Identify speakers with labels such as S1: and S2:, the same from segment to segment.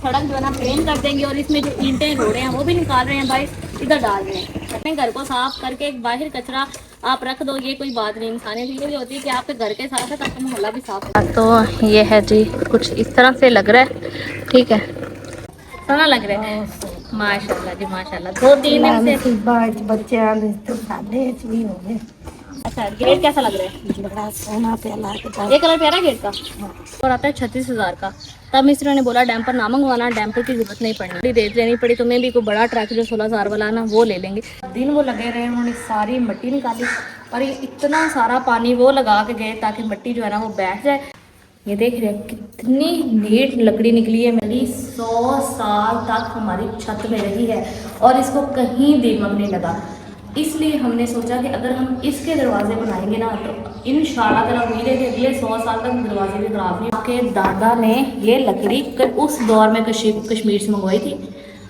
S1: सड़क जो है ना प्लेन कर देंगे और इसमें जो ईंटें रोड़े हैं वो भी निकाल रहे हैं भाई, इधर डाल रहे हैं। अपने घर को साफ करके बाहर कचरा आप रख दो, ये कोई बात नहीं। इंसानियत ये होती है कि आपके घर के साथ साथ आपका मोहल्ला भी साफ है। तो ये है जी, कुछ इस तरह से लग रहा है। ठीक है, सोना लग रहा है माशाल्लाह जी माशाल्लाह। 2-3 दिन से
S2: बच्चे हो गए।
S1: अच्छा, गेट कैसा लग रहा है?
S2: बड़ा सोना प्याला
S1: ये कलर प्यारा गेट का और आता है 36,000 का। तब मिस्त्री ने बोला डैम्पर ना मंगवाना, डैम्पर की जरूरत नहीं पड़नी, बड़ी रेट लेनी पड़ी तुम्हें भी। कोई बड़ा ट्रक जो 16,000 वाला ना वो ले लेंगे। दिन वो लगे रहे, उन्होंने सारी मिट्टी निकाली और ये इतना सारा पानी वो लगा के गए ताकि मिट्टी जो है ना वो बैठ जाए। ये देख रहे हैं कितनी नीट लकड़ी निकली है। मेरी 100 साल तक हमारी छत में रही है और इसको कहीं दीमक नहीं लगा। इसलिए हमने सोचा कि अगर हम इसके दरवाजे बनाएंगे ना तो इंशाल्लाह ताला उम्मीद है कि अगले 100 साल तक दरवाजे भी खराब नहीं। आपके दादा ने ये लकड़ी उस दौर में कश्मीर से मंगवाई थी।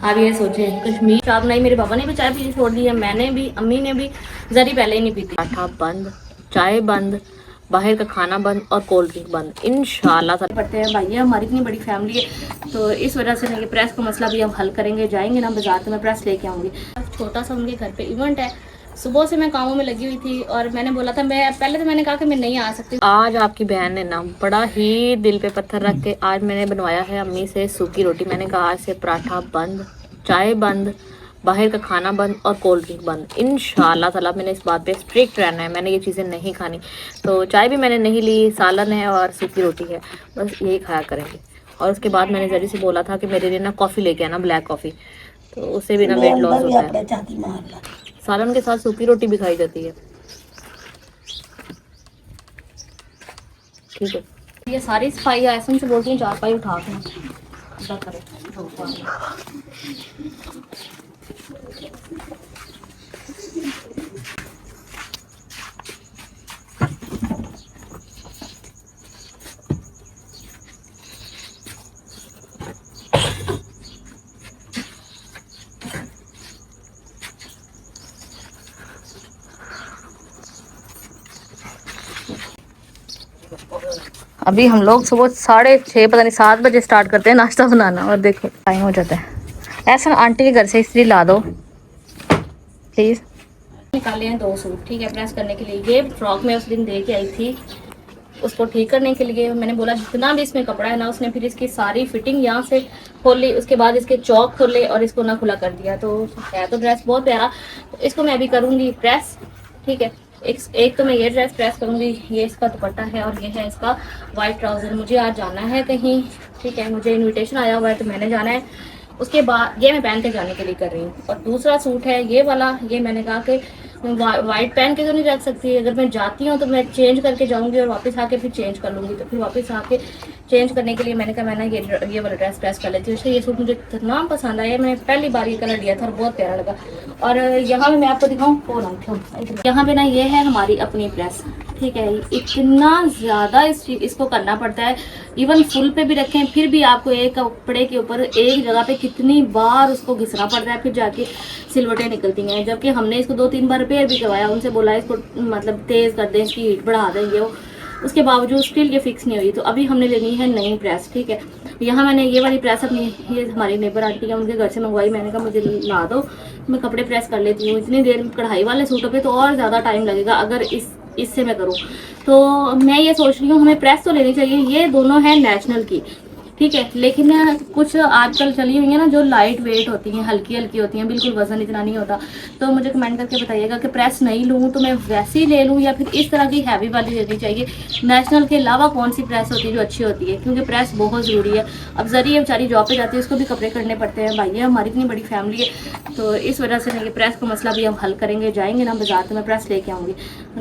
S1: आप ये सोचें, कश्मीर चाप नहीं, मेरे पापा ने भी चाय पी छोड़ दी है, मैंने भी, अम्मी ने भी जरी पहले ही नहीं पीती। आटा बंद, चाय बंद, बाहर का खाना बंद और कोल्ड ड्रिंक बंद। इंशाल्लाह पड़ते हैं भाई, हमारी इतनी बड़ी फैमिली है तो इस वजह से ये प्रेस का मसला भी हम हल करेंगे। जाएंगे ना बाजार तो मैं प्रेस लेके आऊँगी। छोटा सा उनके घर पे इवेंट है, सुबह से मैं कामों में लगी हुई थी और मैंने बोला था, मैं पहले तो मैंने कहा कि मैं नहीं आ सकती। आज आपकी बहन ने ना बड़ा ही दिल पे पत्थर रख के आज मैंने बनवाया है अम्मी से सूखी रोटी। मैंने कहा आज से पराठा बंद, चाय बंद, बाहर का खाना बंद और कोल्ड ड्रिंक बंद। इंशाल्लाह ताला मैंने इस बात पे स्ट्रिक्ट रहना है, मैंने ये चीज़ें नहीं खानी। तो चाय भी मैंने नहीं ली, सालन है और सूखी रोटी है, बस यही खाया करेंगे। और उसके बाद मैंने जरी से बोला था कि मेरे लिए ना कॉफ़ी लेके आना, ब्लैक कॉफ़ी, तो उससे भी ना वेट लॉस होता है। सालन के साथ सूखी रोटी भी खाई जाती है। ठीक है, ये सारी सफाई ऐसे से बोलती हूँ, 4 पाई उठा के अभी हम लोग सुबह 6:30 पता नहीं 7 बजे स्टार्ट करते हैं नाश्ता बनाना और देखो टाइम हो जाता है। ऐसा आंटी के घर से इस्त्री ला दो प्लीज़। निकाले हैं 2 सूट, ठीक है, प्रेस करने के लिए। ये फ्रॉक मैं उस दिन दे के आई थी, उसको ठीक करने के लिए मैंने बोला जितना भी इसमें कपड़ा है ना, उसने फिर इसकी सारी फिटिंग यहाँ से खोल ली, उसके बाद इसके चौक खोले और इसको ना खुला कर दिया। तो है तो ड्रेस बहुत प्यारा, तो इसको मैं अभी करूँगी प्रेस। ठीक है, एक तो मैं ये ड्रेस प्रेस करूँगी, ये इसका दुपट्टा है और ये है इसका वाइट ट्राउज़र। मुझे आज जाना है कहीं, ठीक है, मुझे इनविटेशन आया हुआ है तो मैंने जाना है। उसके बाद ये मैं पहन के जाने के लिए कर रही हूँ। और दूसरा सूट है ये वाला, ये मैंने कहा कि वाइट पहन के तो नहीं रख सकती, अगर मैं जाती हूँ तो मैं चेंज करके जाऊँगी और वापस आके फिर चेंज कर लूँगी। तो फिर वापस आके चेंज करने के लिए मैंने कहा मैं ना ये वाला ड्रेस प्रेस कर लेती हूँ। इसलिए ये सूट मुझे इतना पसंद आया, मैंने पहली बार ये कलर लिया था और बहुत प्यारा लगा। और यहाँ पे मैं आपको दिखाऊँ, यहाँ पे ना ये है हमारी अपनी प्रेस, ठीक है। इतना ज़्यादा इसको करना पड़ता है, इवन फुल पे भी रखें फिर भी आपको एक कपड़े के ऊपर एक जगह पे कितनी बार उसको घिसना पड़ता है, फिर जाके सिलवटें निकलती हैं। जबकि हमने इसको 2-3 बार रिपेयर भी करवाया, उनसे बोला इसको मतलब तेज़ कर दें, इसकी हीट बढ़ा देंगे वो, उसके बावजूद स्टिल ये फिक्स नहीं हुई। तो अभी हमने लेनी है नई प्रेस, ठीक है। यहाँ मैंने ये वाली प्रेस अपनी, ये हमारी नेबर आंटी है, उनके घर से मंगवाई। मैंने कहा मुझे ला दो, मैं कपड़े प्रेस कर लेती हूँ। इतनी देर कढ़ाई वाले सूटों पे तो और ज़्यादा टाइम लगेगा अगर इससे मैं करूँ। तो मैं ये सोच रही हूँ हमें प्रेस तो लेनी चाहिए। ये दोनों है नेशनल की, ठीक है, लेकिन कुछ आजकल चली हुई है ना जो लाइट वेट होती हैं, हल्की हल्की होती हैं, बिल्कुल वजन इतना नहीं होता। तो मुझे कमेंट करके बताइएगा कि प्रेस नहीं लूँ तो मैं वैसे ही ले लूँ या फिर इस तरह की हैवी वाली लेनी चाहिए। नेशनल के अलावा कौन सी प्रेस होती है जो अच्छी होती है, क्योंकि प्रेस बहुत ज़रूरी है। अब जरिए बेचारी जॉब पे जाती है, उसको भी कपड़े करने पड़ते हैं भाई, हमारी इतनी बड़ी फैमिली है। तो इस वजह से ये प्रेस का मसला भी हम हल करेंगे। जाएंगे ना बाजार तो मैं प्रेस लेके आऊँगी।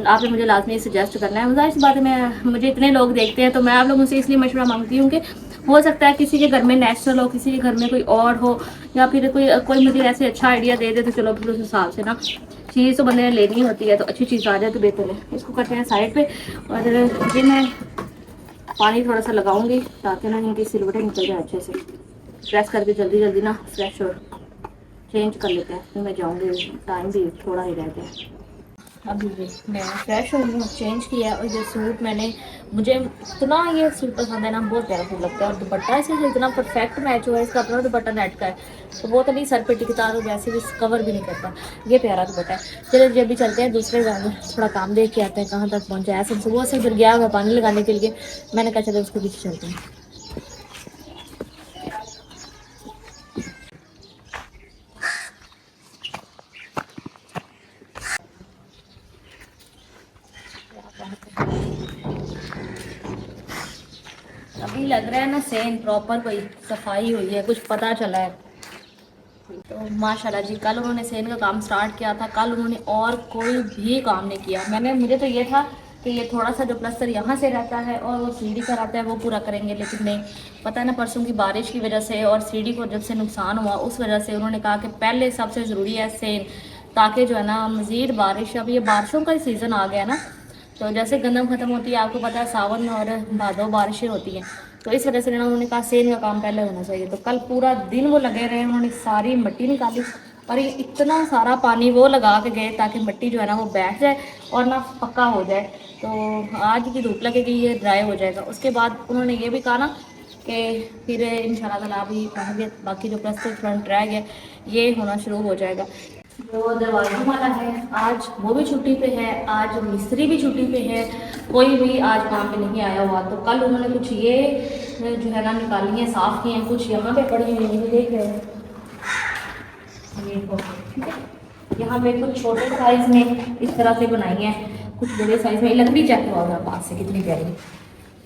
S1: आपने मुझे लाजमी सजेस्ट करना है। जाहिर सी बात है, मुझे इतने लोग देखते हैं तो मैं आप लोगों से इसलिए मशवरा मांगती हूँ कि हो सकता है किसी के घर में नेशनल हो, किसी के घर में कोई और हो, या फिर कोई मुझे ऐसे अच्छा आइडिया दे दे तो चलो फिर उस हिसाब से ना चीज़ तो बंदे ने लेनी होती है, तो अच्छी चीज़ आ जाए तो बेहतर है। इसको करते हैं साइड पे और ये मैं पानी थोड़ा सा लगाऊंगी ताकि ना इनकी सिलवटें निकल जाए अच्छे से। प्रेस करके जल्दी जल्दी ना फ्रेश और चेंज कर लेते हैं, फिर मैं जाऊँगी, टाइम भी थोड़ा ही रहता है। अभी मैं फ्रेश हो गई हूँ, चेंज किया और ये सूट मैंने मुझे इतना ये सूट पसंद है ना, बहुत प्यारा सूट लगता है। और दुपट्टा इससे इतना परफेक्ट मैच हुआ है, इसका अपना दुपट्टा नेट का है, तो वो तो नहीं सर पे टिकता और वैसे भी कवर भी नहीं करता। ये प्यारा दुपट्टा है। चलो जब भी चलते हैं दूसरे गाँव में, थोड़ा काम देख के आते हैं कहाँ तक पहुँचा है। सुबह से उधर गया हुआ पानी लगाने के लिए, मैंने कहा चलो उसके पीछे चलते हैं। अभी लग रहा है ना सेन प्रॉपर कोई सफाई हुई है, कुछ पता चला है। तो माशाल्लाह जी, कल उन्होंने सेन का काम स्टार्ट किया था, कल उन्होंने और कोई भी काम नहीं किया। मुझे तो ये था कि ये थोड़ा सा जो प्लस्तर यहाँ से रहता है और वो सीढ़ी का रहता है वो पूरा करेंगे, लेकिन नहीं, पता है ना परसों की बारिश की वजह से और सीढ़ी को जब से नुकसान हुआ उस वजह से उन्होंने कहा कि पहले सबसे ज़रूरी है सेन, ताकि जो है ना मज़ीद बारिश, अब ये बारिशों का ही सीज़न आ गया ना, तो जैसे गंदम ख़त्म होती है, आपको पता है सावन और भादों बारिशें होती हैं, तो इस वजह से ना उन्होंने कहा सेन का काम पहले होना चाहिए। तो कल पूरा दिन वो लगे रहे, उन्होंने सारी मिट्टी निकाली और ये इतना सारा पानी वो लगा के गए ताकि मिट्टी जो है ना वो बैठ जाए और ना पक्का हो जाए। तो आज की धूप लगेगी, ये ड्राई हो जाएगा। उसके बाद उन्होंने ये भी कहा ना कि फिर इंशाल्लाह ताला अभी कहेंगे बाकी जो प्लस्तर फ्रंट रह गया ये होना शुरू हो जाएगा। जो दरवाज़ों वाला है आज वो भी छुट्टी पे है, आज मिस्त्री भी छुट्टी पे है, कोई भी आज काम पे नहीं आया हुआ। तो कल उन्होंने कुछ ये जो है ना निकाली है, साफ़ किए हैं, कुछ यहाँ पे पड़ी हुई है, देख रहे हैं ये, ठीक है। यहाँ पे कुछ छोटे साइज़ में इस तरह से बनाई है, कुछ बड़े साइज़ में। लकड़ी चेक हुआ हुआ पास से कितनी प्यारी,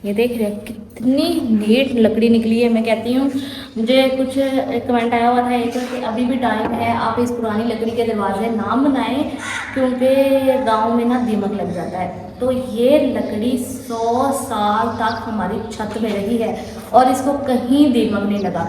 S1: ये देख रहे हैं कितनी नीट लकड़ी निकली है। मैं कहती हूँ, मुझे कुछ कमेंट आया हुआ था एक कि अभी भी टाइम है, आप इस पुरानी लकड़ी के दरवाजे ना बनाएं क्योंकि गांव में ना दीमक लग जाता है। तो ये लकड़ी 100 साल तक हमारी छत में रही है और इसको कहीं दीमक नहीं लगा,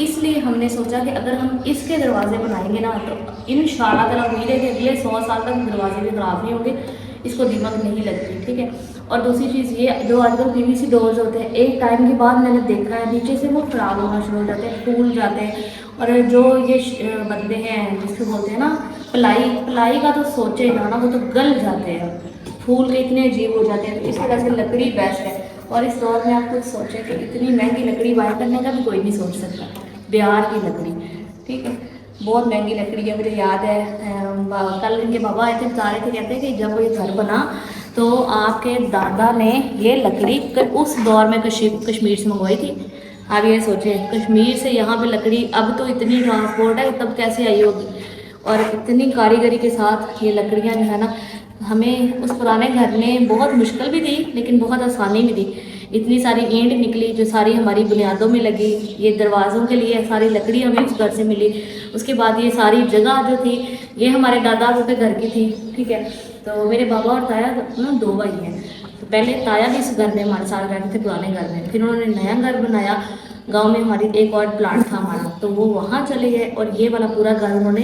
S1: इसलिए हमने सोचा कि अगर हम इसके दरवाजे बनाएंगे ना तो इंशाल्लाह ताला उम्मीद है कि अगले 100 साल तक दरवाजे भी ख़राब नहीं होंगे, इसको दीमक नहीं लगती, ठीक है। और दूसरी चीज़ ये, जो आजकल पीवीसी डोर्स होते हैं, एक टाइम के बाद मैंने देखा है नीचे से वो ख़राब होना शुरू हो जाते हैं, फूल जाते हैं। और जो ये बंदे हैं जिसको बोलते हैं ना पलाई का तो सोचे ना, वो तो गल जाते हैं, फूल के इतने अजीब हो जाते हैं। तो इस तरह से लकड़ी बेस्ट है। और इस दौर में आप कुछ सोचें कि इतनी महंगी लकड़ी बाय करने का भी कोई नहीं सोच सकता, बिहार की लकड़ी, ठीक है, बहुत महंगी लकड़ी है। मुझे याद है कल इनके बाबा आए थे, बता रहे थे, कहते हैं कि जब ये घर बना तो आपके दादा ने ये लकड़ी उस दौर में कश्मीर से मंगवाई थी। आप ये सोचें, कश्मीर से यहाँ पे लकड़ी, अब तो इतनी ट्रांसपोर्ट है, तब कैसे आई होगी। और इतनी कारीगरी के साथ ये लकड़ियाँ जो है ना, हमें उस पुराने घर में बहुत मुश्किल भी दी लेकिन बहुत आसानी भी दी। इतनी सारी ईंट निकली जो सारी हमारी बुनियादों में लगी, ये दरवाज़ों के लिए सारी लकड़ी हमें उस घर से मिली। उसके बाद ये सारी जगह जो थी ये हमारे दादा के घर की थी, ठीक है। तो मेरे बाबा और ताया ना 2 भाई हैं। तो पहले ताया भी इस घर में हमारे साथ रहते थे पुराने घर में, फिर उन्होंने नया घर बनाया गांव में, हमारी एक और प्लाट था हमारा, तो वो वहाँ चले गए और ये वाला पूरा घर उन्होंने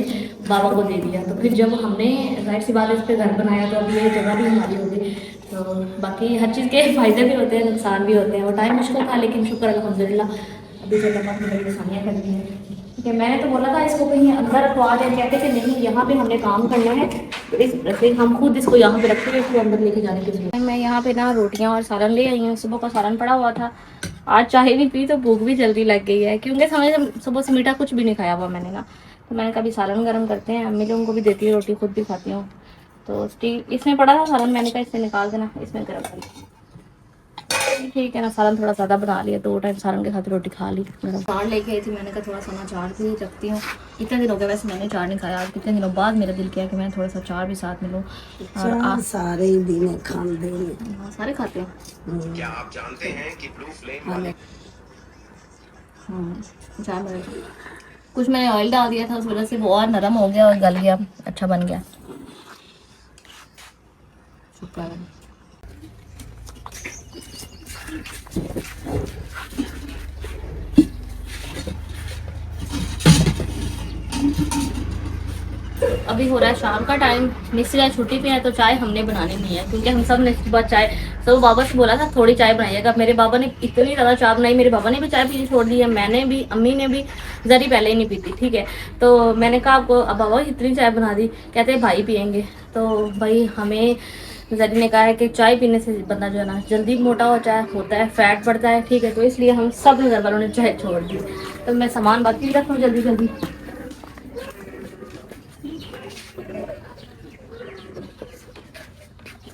S1: बाबा को दे दिया। तो फिर जब हमने जाहिर सी बात है इस पर घर बनाया तो अब ये जगह भी हमारी होगी। तो बाकी हर चीज़ के फ़ायदे भी होते हैं, नुकसान भी होते हैं। वो टाइम मुश्किल था लेकिन शुक्र अल्हम्दुलिल्लाह अभी जो अल्लाह ने बड़ी आसानियाँ कर दी हैं, ठीक है। मैंने तो बोला था इसको कहीं अंदर रखवा दें, कहते कि नहीं यहाँ पे हमने काम करना है, तो इस फिर हम खुद इसको यहाँ पे रखते हैं, इसको अंदर लेके जाने की जरूरत। मैं यहाँ पे ना रोटियाँ और सालन ले आई हूँ, सुबह का सालन पड़ा हुआ था, आज चाय नहीं पी तो भूख भी जल्दी लग गई है, क्योंकि समझ सुबह से मीठा कुछ भी नहीं खाया हुआ मैंने ना। तो मैंने कभी सालन गर्म करते हैं, अम्मी लोगों को भी देती है रोटी, खुद भी खाती हूँ। तो स्टील इसमें पड़ा था सालन, मैंने कहा इससे निकाल देना, इसमें गर्म कर, ठीक है ना। सालन थोड़ा ज़्यादा बना लिया, 2 टाइम सालन के साथ रोटी खा ली। चाट लेके आई थी, मैंने कहा थोड़ा सा ना चाट भी रखती हूँ। कितने दिन हो गए वैसे मैंने चाट नहीं खाया, आज कितने दिनों बाद मेरा दिल किया कि मैं थोड़ा सा चाट भी साथ में लूँ। और आप
S2: सारे दिन खाते हैं,
S1: सारे खाते हैं।
S3: क्या आप जानते हैं कि ब्लू फ्लेम वाले
S1: चाय कुछ मैंने ऑयल डाल दिया था, उस वजह से वो और नरम हो गया और गल गया, अच्छा बन गया, शुक्र है। अभी हो रहा है शाम का टाइम, मिस्त्री छुट्टी पे है तो चाय हमने बनानी नहीं है, क्योंकि हम सब ने सुबह चाय, सब बाबा से बोला था थोड़ी चाय बनाइएगा। मेरे बाबा ने इतनी ज़्यादा चाय बनाई, मेरे बाबा ने भी चाय पीनी छोड़ दी है, मैंने भी, अम्मी ने भी जरी पहले ही नहीं पीती, ठीक है। तो मैंने कहा आपको अब बाबा इतनी चाय बना दी, कहते हैं भाई पियेंगे। तो भाई हमें जरी ने कहा है कि चाय पीने से बंदा जो है ना जल्दी मोटा होता है, फैट बढ़ता है, ठीक है। तो इसलिए हम सब घर वालों ने चाय छोड़ दी। तो मैं सामान बाकी रख लूँ जल्दी जल्दी।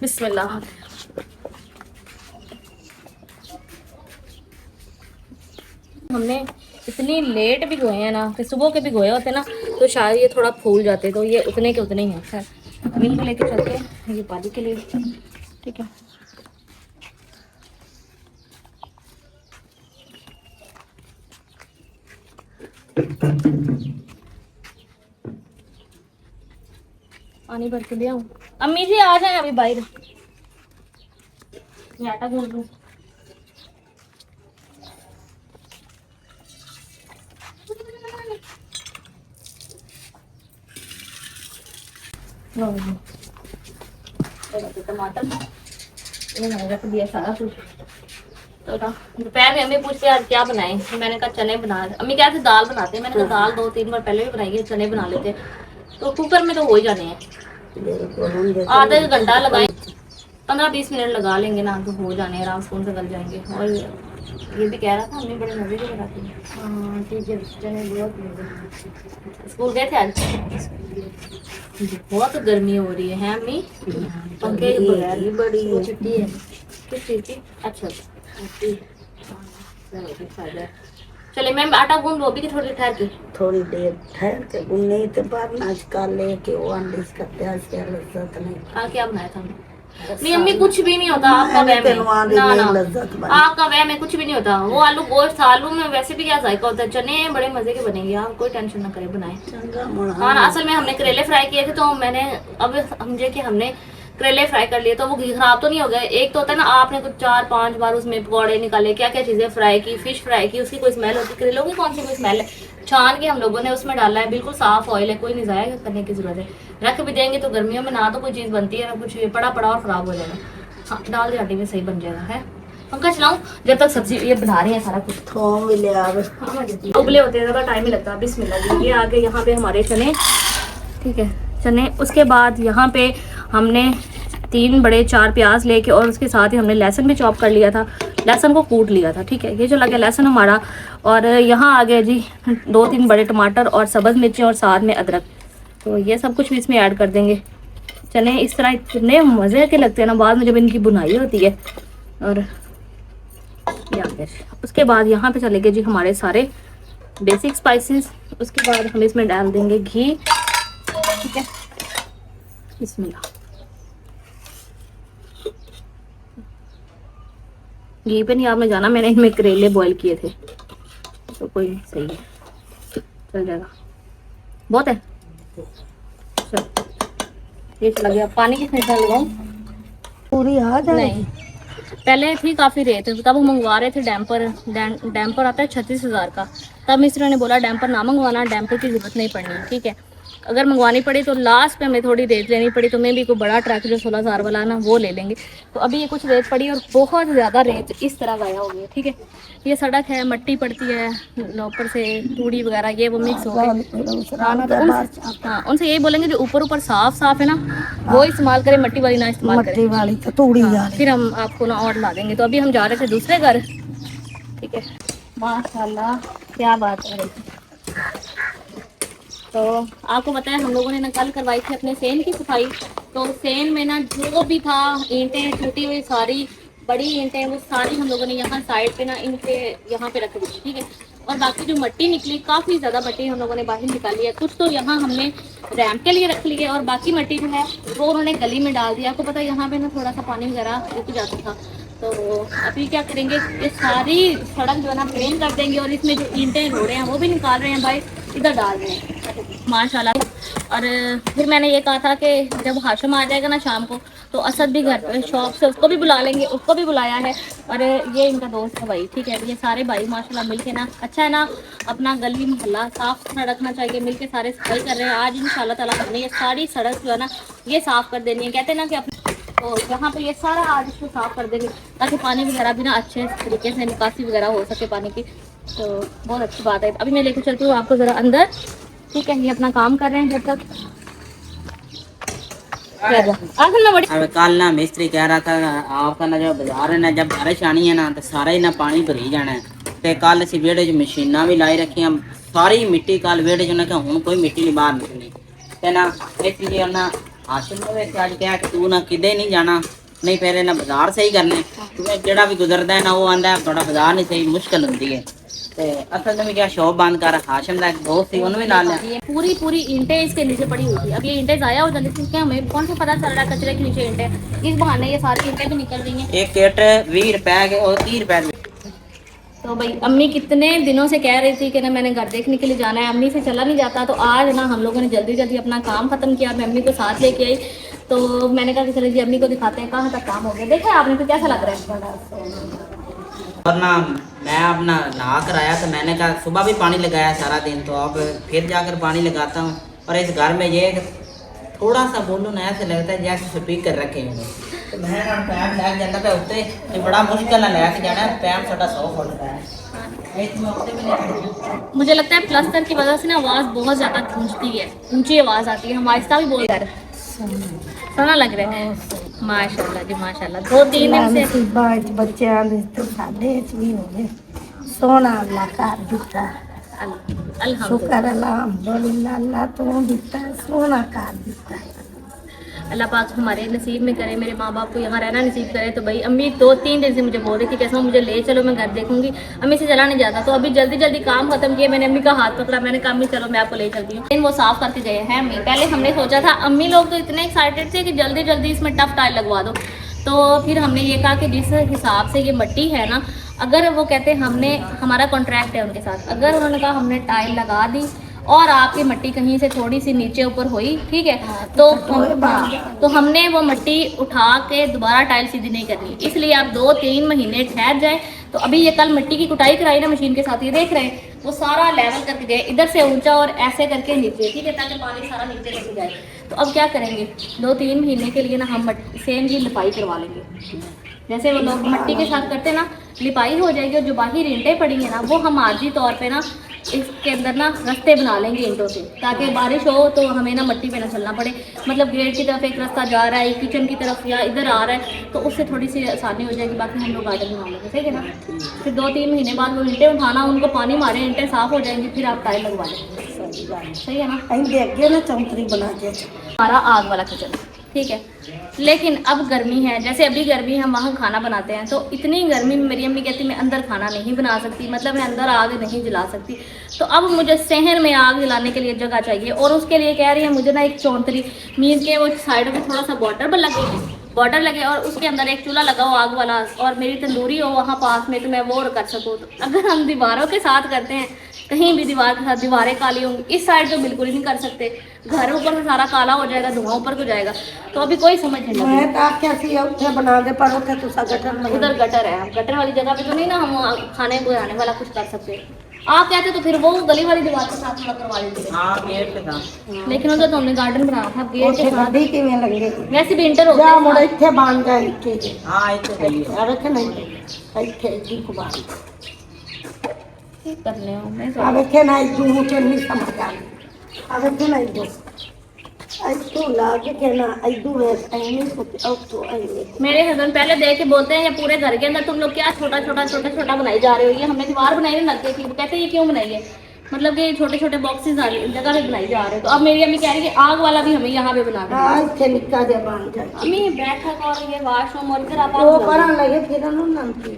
S1: बिस्मिल्लाह। हमने इतनी लेट भी गोए हैं ना कि सुबह के भी गोए होते ना तो शायद ये थोड़ा फूल जाते, तो ये उतने के उतने ही हैं। खैर मिल को लेके चलते हैं, ये पानी के लिए, ठीक है। पानी भर के ले आऊं? अम्मी जी आ जाए अभी बाहर, मैं आटा गूंद लूं। टमाटर मैंने रख दिया सारा कुछ। तो दोपहर में अम्मी पूछती है आज क्या बनाए, मैंने कहा चने बना। अम्मी क्या थे दाल बनाते हैं, मैंने कहा दाल 2-3 बार पहले भी बनाई है, चने बना लेते। तो कुकर में तो हो ही जाने हैं, आधा घंटा लगाए, 15-20 मिनट लगा लेंगे ना तो हो जाने आराम से, गल जाएंगे। और ये भी कह रहा था अम्मी बड़े मजे के बनाती है। हाँ ठीक है, चने बहुत मजे। स्कूल गए थे आज? बहुत गर्मी हो रही है अम्मी, पंखे के बगैर बड़ी छुट्टी है। किस चीज की? अच्छा चले मैम आटा गूंद लो अभी कि थोड़ी ठहर के?
S2: थोड़ी देर ठहर के गूंदने के बाद नाश्ता लेके वो अंडिस का प्याज के लज्जत नहीं।
S1: क्या बनाया था? नहीं अम्मी कुछ भी नहीं होता आपका वह में, ना आपका वह में कुछ भी नहीं होता। वो आलू गोश्त, आलू में वैसे भी क्या जायका होता है, चने बड़े मजे के बनेंगे, आप कोई टेंशन ना करें, बनाए। हाँ ना, असल में हमने करेले फ्राई किए थे तो मैंने अब समझे कि हमने करेले फ्राई कर लिए तो वो घी खराब तो नहीं हो गए। एक तो होता है ना आपने कुछ 4-5 बार उसमें पकौड़े निकाले, क्या क्या चीजें फ्राई की, फिश फ्राई की, उसकी कोई स्मेल होती, करेलों की कौन सी कोई स्मेल है। छान के हम लोगों ने उसमें डाला है, बिल्कुल साफ ऑयल है, कोई नहीं जाया करने की जरूरत है। रख भी देंगे तो गर्मियों में ना तो कोई चीज बनती है ना कुछ, पड़ा पड़ा और खराब हो जाएगा। हाँ डाल दिया में सही बन जाएगा है। पंखा चलाऊं जब तक सब्जी ये बना रही है सारा कुछ।
S2: थोम भी ले आवे,
S1: उबले होते हैं ज्यादा टाइम ही लगता है। बिस्मिल्लाह। ये आगे यहाँ पे हमारे चने, ठीक है चने। उसके बाद यहाँ पे हमने 3 बड़े 4 प्याज लेके और उसके साथ ही हमने लहसुन भी चॉप कर लिया था, लहसुन को कूट लिया था, ठीक है। ये जो लगा लहसुन हमारा, और यहाँ आ गया जी 2-3 बड़े टमाटर और सब्ज़ मिर्ची और साथ में अदरक। तो ये सब कुछ भी इसमें ऐड कर देंगे। चने इस तरह इतने मज़े के लगते हैं ना बाद में जब इनकी बुनाई होती है। और या फिर उसके बाद यहाँ पे चले गए जी हमारे सारे बेसिक स्पाइसेस। उसके बाद हम इसमें डाल देंगे घी, ठीक है। बिस्मिल्लाह। घी पे नहीं आपने जाना, मैंने इनमें करेले बॉईल किए थे तो कोई सही है, चल जाएगा। बहुत है चल, ये चला गया। पानी कितने का लगाऊं?
S2: पूरी आ जाए।
S1: नहीं पहले थी काफ़ी रेट, तब हम मंगवा रहे थे डैम्पर। डैम्पर आता है 36,000 का। तब मिस्टर ने बोला डैम्पर ना मंगवाना, डैम्पर की ज़रूरत नहीं पड़नी, ठीक है। अगर मंगवानी पड़ी तो लास्ट पे हमें थोड़ी रेट लेनी पड़ी, तो मैं भी कोई बड़ा ट्रक जो 16,000 वाला ना वो ले लेंगे। तो अभी ये कुछ रेट पड़ी और बहुत ज़्यादा रेट इस तरह गाया हो गया, ठीक है। ये सड़क है, मट्टी पड़ती है ऊपर से, तूड़ी वगैरह ये वो मिक्स हो गए। हाँ उनसे यही बोलेंगे जो ऊपर ऊपर साफ है ना वो इस्तेमाल करें, मट्टी वाली ना इस्तेमाल करें।
S2: वाली तो तूड़ी वाली
S1: फिर हम आपको ना और ला देंगे। तो अभी हम जा रहे थे दूसरे घर, ठीक है। माशाल्लाह क्या बात है। तो आपको पता है हम लोगों ने ना कल करवाई थी अपने सेन की सफाई। तो सेन में ना जो भी था, ईंटें टूटी हुई सारी, बड़ी ईंटें वो सारी हम लोगों ने यहाँ साइड पे ना इनके यहाँ पे रख दी, ठीक है। और बाकी जो मट्टी निकली, काफ़ी ज़्यादा मट्टी हम लोगों ने बाहर निकाली है। कुछ तो यहाँ हमने रैम्प के लिए रख ली है और बाकी मट्टी जो है वो उन्होंने गली में डाल दिया। आपको पता है यहाँ पे ना थोड़ा सा पानी वगैरह रुक जाता था। तो अभी क्या करेंगे, ये सारी सड़क जो है ना प्लेन कर देंगे और इसमें जो ईंटें रोड़े हैं वो भी निकाल रहे हैं भाई, इधर डाल रहे हैं माशाल्लाह। और फिर मैंने ये कहा था कि जब हाशिम आ जाएगा ना शाम को तो असद भी घर पे शॉप से उसको भी बुला लेंगे, उसको भी बुलाया है। और ये इनका दोस्त है भाई, ठीक है। ये सारे भाई माशाल्लाह मिलके ना, अच्छा है ना, अपना गली मोहल्ला साफ सुथरा रखना चाहिए, मिलके सारे सफाई कर रहे हैं। आज इंशाल्लाह ताला हमने ये सारी सड़क जो है ना ये साफ़ कर देनी है। कहते हैं ना कि अपने तो यहाँ पे ये सारा आज इसको साफ़ कर देंगे ताकि पानी वगैरह भी ना अच्छे तरीके से निकासी वगैरह हो सके पानी की। तो बहुत अच्छी बात है। अभी मैं लेकर चलती हूँ आपको ज़रा अंदर, ठीक है। ये अपना काम कर रहे हैं जब तक। आखिर में बड़ी
S4: अब कल ना मिस्त्री कह रहा था आपका ना जो बाजार है ना जब बारिश आनी है ना तो सारा ही ना पानी भरी जाना है ते कल असी वेड़े च मशीना भी लाई रखियां सारी मिट्टी कल वेड़े च उन्हें हुण कोई मिट्टी नहीं बाहर निकलनी ते ना इसलिए ना आशिम ने वेख आज कहा कि तू ना किदे नहीं जाना नहीं फिर ना बाजार सही करने तुम्हें जेड़ा भी गुजरदा है ना वो आंदा है थोड़ा बाजार नहीं सही मुश्किल होंदी है ते असल में क्या शॉप बंद कर हाशिम दा एक दोस्त थी उन्होंने भी नाल लिया
S1: पूरी पूरी ईंटें इसके नीचे पड़ी हुई थी। अब ये ईंटें ज़ाया हो जाती क्योंकि हमें कौन सा पता चल रहा है कचरे के नीचे ईंटें, इस बहाने ये सारी ईंटें भी निकल रही हैं।
S4: एक केट 20 रुपए के और 30 रुपए
S1: तो भाई अम्मी कितने दिनों से कह रही थी कि ना मैंने घर देखने के लिए जाना है, अम्मी से चला नहीं जाता। तो आज ना हम लोगों ने जल्दी जल्दी अपना काम ख़त्म किया, मैं अम्मी को साथ लेके आई। तो मैंने कहा कि चलो जी अम्मी को दिखाते हैं कहाँ तक काम हो गया। देखा आपने तो कैसा लग रहा है।
S4: और ना मैं अपना नहा कर आया तो मैंने कहा सुबह भी पानी लगाया सारा दिन तो अब फिर जाकर पानी लगाता हूँ। और इस घर में ये थोड़ा सा बोलूँ ना ऐसे लगता है जैसे स्पीकर रखे होंगे तो मैं ना पैम लैक जाना पे उत्ते ये बड़ा मुश्किल है लैक जाना है पैम थोड़ा 100 फुट का है।
S1: मुझे लगता है प्लास्टर की वजह से ना आवाज़ बहुत ज़्यादा गूंजती है, ऊंची आवाज़ आती है। हम आहिस्ता भी बोल रहे हैं, सोना लग रहा है। माशाल्लाह जी माशाल्लाह। 2-3 दिन से
S2: बच्चों ਦੇ ਤੇ ਸਾਡੇ ਚ ਵੀ ਹੋ ਗਏ ਸੋਹਣਾ ਅੱਲਾ ਕਰ ਦਿੱਤਾ
S1: अल्हम्दुलिल्लाह
S2: ਸ਼ੁਕਰ ਅਲਹਮਦੁਲਿल्लाह ਅੱਲਾ ਤੋਂ ਦਿੱਤਾ ਸੋਹਣਾ ਕਰ ਦਿੱਤਾ
S1: अल्लाह पाक हमारे नसीब में करे, मेरे माँ बाप को यहाँ रहना नसीब करे। तो भाई अम्मी 2-3 दिन से मुझे बोल रही थी कैसा मुझे ले चलो मैं घर देखूंगी, अम्मी से चला नहीं जाता। तो अभी जल्दी जल्दी काम खत्म किया, मैंने अम्मी का हाथ पकड़ा, मैंने कहा अम्मी चलो मैं आपको ले चलती हूँ। लेकिन वो साफ करके गए हैं अम्मी। पहले हमने सोचा था, अम्मी लोग तो इतने एक्साइटेड थे कि जल्दी जल्दी इसमें टफ टाइल लगवा दो। तो फिर हमने ये कहा कि जिस हिसाब से ये मिट्टी है ना, अगर वो कहते हमने हमारा कॉन्ट्रैक्ट है उनके साथ, अगर उन्होंने कहा हमने टाइल लगा दी और आपकी मिट्टी कहीं से थोड़ी सी नीचे ऊपर हुई, ठीक है, तो हमने वो मिट्टी उठा के दोबारा टाइल सीधी नहीं करनी। इसलिए आप 2-3 महीने ठहर जाए। तो अभी ये कल मिट्टी की कुटाई कराई ना मशीन के साथ, ये देख रहे हैं वो सारा लेवल करके गए, इधर से ऊंचा और ऐसे करके नीचे, ठीक है, ताकि पानी सारा नीचे लेके जाए। तो अब क्या करेंगे, 2-3 महीने के लिए ना हम सेम की लिपाई करवा लेंगे, जैसे वो लोग मिट्टी के साथ करते ना, लिपाई हो जाएगी। और जो बाहर ईंटें पड़ी हैं ना, वो हम आर्जी तौर पे ना इसके अंदर ना रास्ते बना लेंगे ईंटों से, ताकि बारिश हो तो हमें ना मिट्टी पे ना चलना पड़े। मतलब गेट की तरफ एक रास्ता जा रहा है, किचन की तरफ या इधर आ रहा है, तो उससे थोड़ी सी आसानी हो जाएगी। बाकी हम लोग गार्डन बना लेंगे, ठीक है ना। फिर 2-3 महीने बाद वो ईंटें उठाना, उनको पानी मारे, ईंटें साफ़ हो जाएंगी, फिर आप टाइल लगवा लेंगे, सही है ना।
S2: अगे ना चौंतरी बना के
S1: हमारा आग वाला किचन, ठीक है। लेकिन अब गर्मी है, जैसे अभी गर्मी हम वहाँ खाना बनाते हैं, तो इतनी गर्मी में मेरी अम्मी कहती मैं अंदर खाना नहीं बना सकती, मतलब मैं अंदर आग नहीं जला सकती। तो अब मुझे शहर में आग जलाने के लिए जगह चाहिए, और उसके लिए कह रही है मुझे ना एक चौंतरी मीन्स के वो साइड में थोड़ा सा बॉर्डर लगे और उसके अंदर एक चूल्हा लगा हो आग वाला, और मेरी तंदूरी हो वहाँ पास में, तो मैं वो कर सकूँ। तो अगर हम दीवारों के साथ करते हैं, कहीं भी दीवार के साथ दीवारें काली होंगी, इस साइड तो बिल्कुल ही नहीं कर सकते, घर ऊपर से सारा काला हो जाएगा, धुआं ऊपर को जाएगा। तो अभी कोई समझ नहीं
S2: मैं तो आख्या सी उत्थे बना दे, पर उत्थे तुसा गटर लगा,
S1: उधर गटर है, हम गटर वाली जगह पे तो नहीं ना हम खाने बनाने वाला कुछ कर सकते। आप कहते तो फिर वो गली वाली दीवार के साथ थोड़ा करवा लेते,
S4: हाँ गेट के साथ,
S1: लेकिन उधर तो हमने गार्डन बनाया था गेट के साथ,
S2: गाड़ी किवें लगेगी,
S1: वैसे भी इंटर हो
S2: जा
S1: गया
S2: मुड़े इत्थे बांध जाए इत्थे
S4: हाँ इतने सही है।
S2: अरे के नहीं इत्थे जी को बांध
S1: करने हो। मैं
S2: अब इत्थे ना इदू मुझे नहीं समझ आ रही, अब इत्थे ना इदू इत्थों लागे के ना इदू में ऐनी कुछ औतो ऐनी।
S1: मेरे हस्बैंड पहले देख के बोलते हैं ये पूरे घर के अंदर तुम लोग क्या छोटा छोटा बनाई जा रहे हो, ये हमने दीवार बनाई नहीं लगती थी। वो कहते हैं ये क्यों बनाई है, मतलब कि छोटे छोटे बॉक्सेस आ रही जगह पे बनाई जा रहे हैं। तो अब मेरी अम्मी कह रही है कि आग वाला भी हमें यहाँ पे बना देना।
S2: हां इत्थे निक्का दे बांध जाए
S1: अम्मी बैठक और ये वॉशरूम और इधर आप
S2: वो पर लगे फिर ना नामती।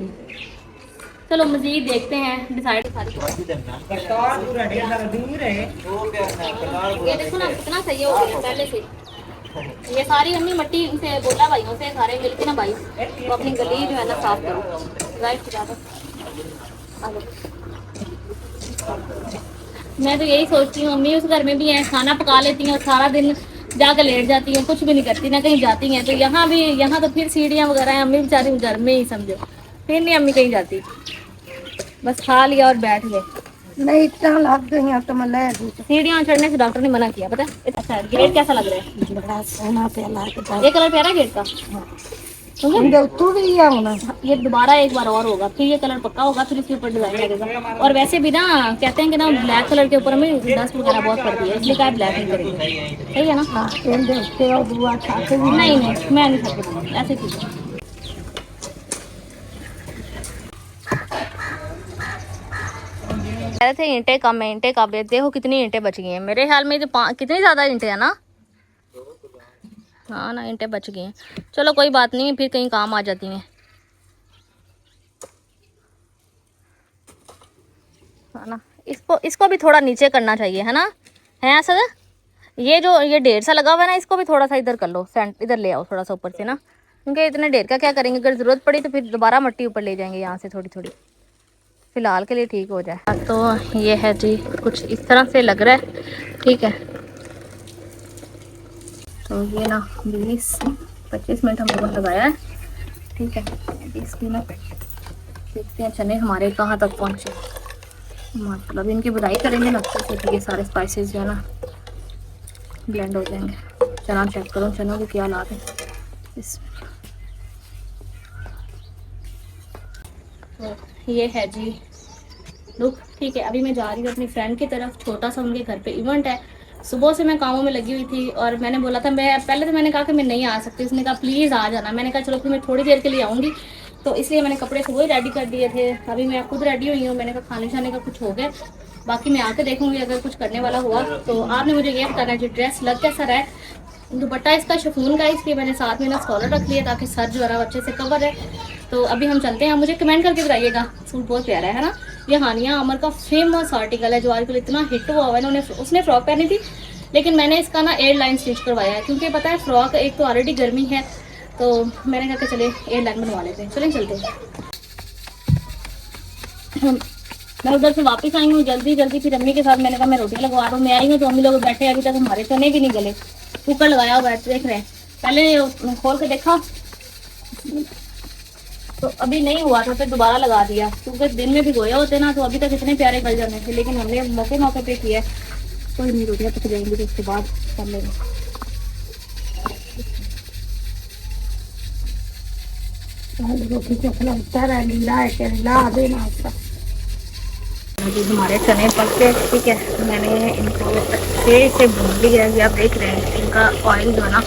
S1: चलो मजीद देखते हैं, डिसाइड सारी ये देखो ना कितना सही हो गया पहले से। ये सारी अम्मी मिट्टी से बोला भाइयों से सारे मिलके ना भाई तो अपनी गली जो है ना साफ करो, राइट ज्यादा। मैं तो यही सोचती हूँ, अम्मी उस घर में भी हैं, खाना पका लेती हैं और सारा दिन जाकर लेट जाती हैं, कुछ भी नहीं करती, ना कहीं जाती हैं। तो यहाँ भी, यहाँ तो फिर सीढ़ियाँ वगैरह हैं, अम्मी बेचारी घर में ही समझो, फिर नहीं अम्मी कहीं जाती, बस खा लिया और बैठ गए।
S2: नहीं इतना लग गई तो मैं ले दी।
S1: सीढ़ियाँ चढ़ने से डॉक्टर ने मना किया, पता है। अच्छा गेट कैसा लग रहा है,
S2: बड़ा सोना पे लग
S1: ये कलर प्यारा गेट का।
S2: इनके उत्तू भी है होना।
S1: ये दोबारा एक बार और होगा, फिर ये कलर पक्का होगा, फिर इसके ऊपर डिजाइन लगेगा। और वैसे भी ना कहते हैं कि ना ब्लैक कलर के ऊपर हमें डस्ट वगैरह बहुत पड़ती है, इसलिए क्या ब्लैक नहीं करेंगे, सही है ना?
S2: हाँ इनके उत्ते और दुआ खाते भी
S1: नहीं नहीं, मैं नहीं खाती ऐसे चीज़ें। कह रहे थे ईंटें कम है, ईंटें कम है, देखो कितनी ईंटें बच गई हैं मेरे ख्याल में। तो कितनी ज़्यादा ईंटें हैं ना? हाँ ना, ईंटें बच गई हैं। चलो कोई बात नहीं, फिर कहीं काम आ जाती हैं, है ना? इसको भी थोड़ा नीचे करना चाहिए, है ना? है ऐसा? ये जो ये ढेर सा लगा हुआ है ना, इसको भी थोड़ा सा इधर कर लो, इधर ले आओ थोड़ा सा ऊपर से ना, क्योंकि इतने ढेर का क्या करेंगे, अगर ज़रूरत पड़ी तो फिर दोबारा मट्टी ऊपर ले जाएंगे यहाँ से थोड़ी थोड़ी, फिलहाल के लिए ठीक हो जाए। तो ये है जी, कुछ इस तरह से लग रहा है, ठीक है। तो ये ना 20-25 मिनट हम लोगों ने लगाया है, ठीक है। इसकी ना देखते हैं चने हमारे कहाँ तक पहुँचे, मतलब इनकी बुराई करेंगे ना अच्छे से, ठीक है। सारे स्पाइसेस जो है ना ब्लेंड हो जाएंगे। चना चेक करो, चनों की क्या हालात है। तो ये है जी लुक, ठीक है। अभी मैं जा रही हूँ अपनी फ्रेंड की तरफ, छोटा सा उनके घर पे इवेंट है। सुबह से मैं कामों में लगी हुई थी और मैंने बोला था, मैं पहले तो मैंने कहा कि मैं नहीं आ सकती, उसने कहा प्लीज़ आ जाना। मैंने कहा चलो फिर मैं थोड़ी देर के लिए आऊँगी, तो इसलिए मैंने कपड़े सुबह ही रेडी कर दिए थे। अभी मैं खुद रेडी हुई हूँ, मैंने कहा खाने शाने का कुछ हो गया, बाकी मैं आके देखूंगी अगर कुछ करने वाला हुआ। तो आपने मुझे ये बताना है ड्रेस लग कैसा रहा है। दुपट्टा इसका शिफॉन का, इसलिए मैंने साथ में ना स्कॉलर रख लिया ताकि सर जो है अच्छे से कवर है। तो अभी हम चलते हैं, मुझे कमेंट करके बताइएगा, सूट बहुत प्यारा है ना। ये हानिया अमर का फेमस आर्टिकल है जो आजकल इतना हिट हुआ हुआ है। उसने फ्रॉक पहनी थी, लेकिन मैंने इसका ना एयर लाइन स्टिच करवाया है, क्योंकि पता है फ्रॉक एक तो ऑलरेडी गर्मी है, तो मैंने कहा कि चले एयर लाइन बनवा लेते हैं। चलें चलते हैं। मैं उधर से वापस आई हूँ जल्दी जल्दी, फिर अम्मी के साथ मैंने कहा मैं रोटियां लगवा रहा हूँ। मैं आई हूँ तो अम्मी लोग बैठे, अभी तक हमारे चने भी नहीं गले, कुकर लगाया हुआ है, देख रहे हैं। पहले खोल के देखा तो अभी नहीं हुआ था, फिर दोबारा लगा दिया, क्योंकि दिन में भी गोया होते ना तो अभी तक इतने प्यारे गल जाने थे, लेकिन हमने मौके मौके पे किया। कोई नहीं, रोटियां पक जाएंगी तो उसके बाद कर लेंगे।
S2: रोटी चखला उतर है, लीला है कि लीला आधे ना उसका।
S1: अभी हमारे चने पक गए, ठीक है। मैंने इनको अच्छे से भून लिया है, आप देख रहे हैं इनका ऑयल जो है ना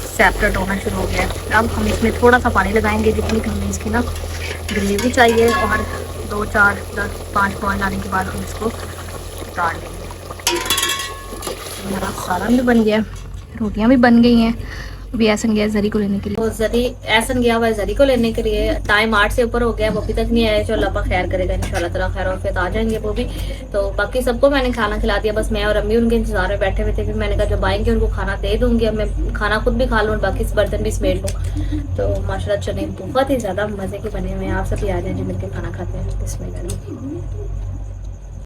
S1: सेपरेट होना शुरू हो गया है। अब हम इसमें थोड़ा सा पानी लगाएंगे, जितनी हमें इसकी ना ग्रेवी चाहिए, और 2, 4, 10, 5 बॉयल आने के बाद हम इसको उतार देंगे। हमारा सालन भी बन गया, रोटियां भी बन गई हैं। अभी ऐसन गया जरी को लेने के लिए, तो जरी ऐसन गया हुआ है जरी को लेने के लिए। टाइम 8 से ऊपर हो गया, वो अभी तक नहीं आया। चलो अल्लाह खैर करेगा, इंशाल्लाह ताला खैर और फिर आ जाएंगे वो भी। तो बाकी सबको मैंने खाना खिला दिया, बस मैं और अम्मी उनके इंतजार में बैठे हुए थे। फिर मैंने कहा जब आएंगे उनको खाना दे दूंगी, अब मैं खाना खुद भी खा लूँ और बाकी बर्तन भी समेट लूँ। तो माशाल्लाह चने बहुत ही ज़्यादा मज़े के बने हुए हैं। आप सब भी आ जाए जी, मिलकर खाना खाते हैं। बिस्मिल्लाह।